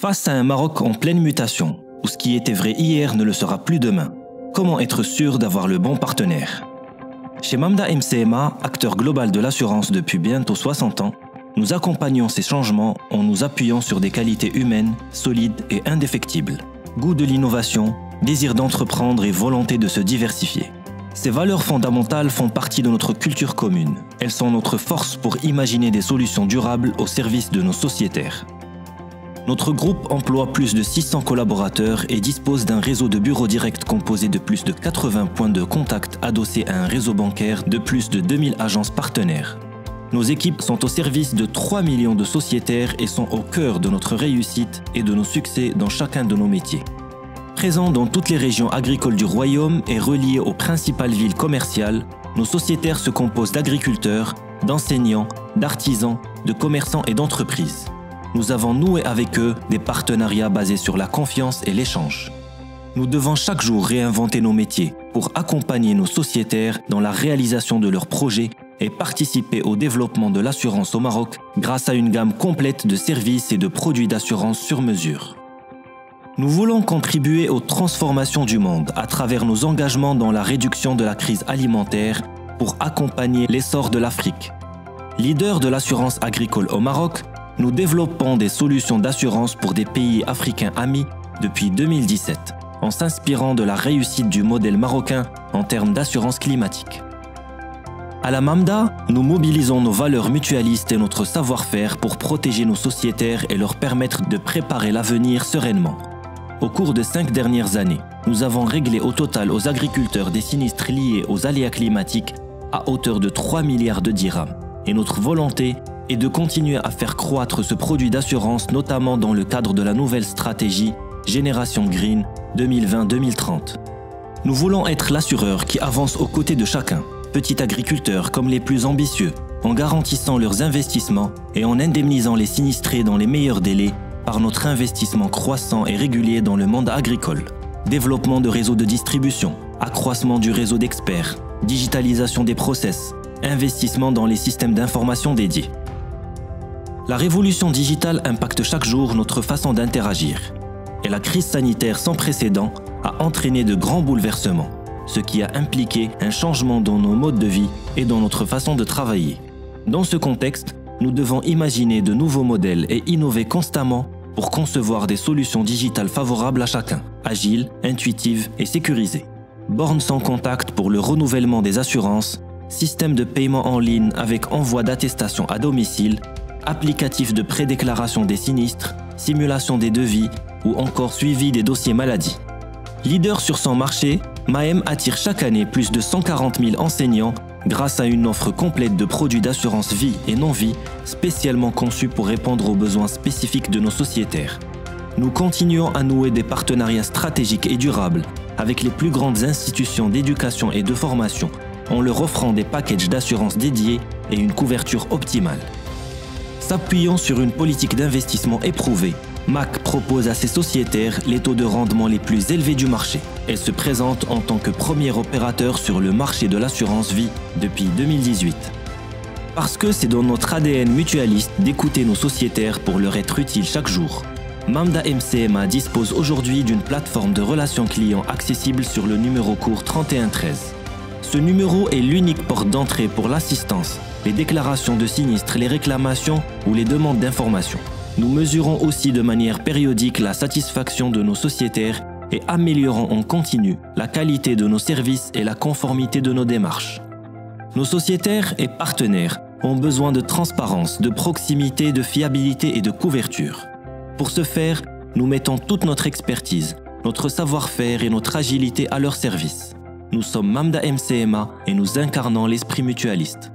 Face à un Maroc en pleine mutation, où ce qui était vrai hier ne le sera plus demain, comment être sûr d'avoir le bon partenaire? Chez Mamda MCMA, acteur global de l'assurance depuis bientôt 60 ans, nous accompagnons ces changements en nous appuyant sur des qualités humaines, solides et indéfectibles. Goût de l'innovation, désir d'entreprendre et volonté de se diversifier. Ces valeurs fondamentales font partie de notre culture commune. Elles sont notre force pour imaginer des solutions durables au service de nos sociétaires. Notre groupe emploie plus de 600 collaborateurs et dispose d'un réseau de bureaux directs composé de plus de 80 points de contact adossés à un réseau bancaire de plus de 2000 agences partenaires. Nos équipes sont au service de 3 millions de sociétaires et sont au cœur de notre réussite et de nos succès dans chacun de nos métiers. Présents dans toutes les régions agricoles du royaume et reliés aux principales villes commerciales, nos sociétaires se composent d'agriculteurs, d'enseignants, d'artisans, de commerçants et d'entreprises. Nous avons noué avec eux des partenariats basés sur la confiance et l'échange. Nous devons chaque jour réinventer nos métiers pour accompagner nos sociétaires dans la réalisation de leurs projets et participer au développement de l'assurance au Maroc grâce à une gamme complète de services et de produits d'assurance sur mesure. Nous voulons contribuer aux transformations du monde à travers nos engagements dans la réduction de la crise alimentaire pour accompagner l'essor de l'Afrique. Leader de l'assurance agricole au Maroc, nous développons des solutions d'assurance pour des pays africains amis depuis 2017, en s'inspirant de la réussite du modèle marocain en termes d'assurance climatique. À la Mamda, nous mobilisons nos valeurs mutualistes et notre savoir-faire pour protéger nos sociétaires et leur permettre de préparer l'avenir sereinement. Au cours des 5 dernières années, nous avons réglé au total aux agriculteurs des sinistres liés aux aléas climatiques à hauteur de 3 milliards de dirhams. Et notre volonté est de continuer à faire croître ce produit d'assurance, notamment dans le cadre de la nouvelle stratégie Génération Green 2020-2030. Nous voulons être l'assureur qui avance aux côtés de chacun, petits agriculteurs comme les plus ambitieux, en garantissant leurs investissements et en indemnisant les sinistrés dans les meilleurs délais par notre investissement croissant et régulier dans le monde agricole. Développement de réseaux de distribution, accroissement du réseau d'experts, digitalisation des process, investissement dans les systèmes d'information dédiés. La révolution digitale impacte chaque jour notre façon d'interagir. Et la crise sanitaire sans précédent a entraîné de grands bouleversements, ce qui a impliqué un changement dans nos modes de vie et dans notre façon de travailler. Dans ce contexte, nous devons imaginer de nouveaux modèles et innover constamment pour concevoir des solutions digitales favorables à chacun, agiles, intuitives et sécurisées. Bornes sans contact pour le renouvellement des assurances, système de paiement en ligne avec envoi d'attestation à domicile, applicatif de prédéclaration des sinistres, simulation des devis ou encore suivi des dossiers maladies. Leader sur son marché, MAEM attire chaque année plus de 140 000 enseignants grâce à une offre complète de produits d'assurance vie et non-vie spécialement conçus pour répondre aux besoins spécifiques de nos sociétaires. Nous continuons à nouer des partenariats stratégiques et durables avec les plus grandes institutions d'éducation et de formation en leur offrant des packages d'assurance dédiés et une couverture optimale. S'appuyant sur une politique d'investissement éprouvée, MAC propose à ses sociétaires les taux de rendement les plus élevés du marché. Elle se présente en tant que premier opérateur sur le marché de l'assurance vie depuis 2018. Parce que c'est dans notre ADN mutualiste d'écouter nos sociétaires pour leur être utile chaque jour, Mamda MCMA dispose aujourd'hui d'une plateforme de relations clients accessible sur le numéro court 3113. Ce numéro est l'unique porte d'entrée pour l'assistance, les déclarations de sinistres, les réclamations ou les demandes d'informations. Nous mesurons aussi de manière périodique la satisfaction de nos sociétaires et améliorons en continu la qualité de nos services et la conformité de nos démarches. Nos sociétaires et partenaires ont besoin de transparence, de proximité, de fiabilité et de couverture. Pour ce faire, nous mettons toute notre expertise, notre savoir-faire et notre agilité à leur service. Nous sommes Mamda MCMA et nous incarnons l'esprit mutualiste.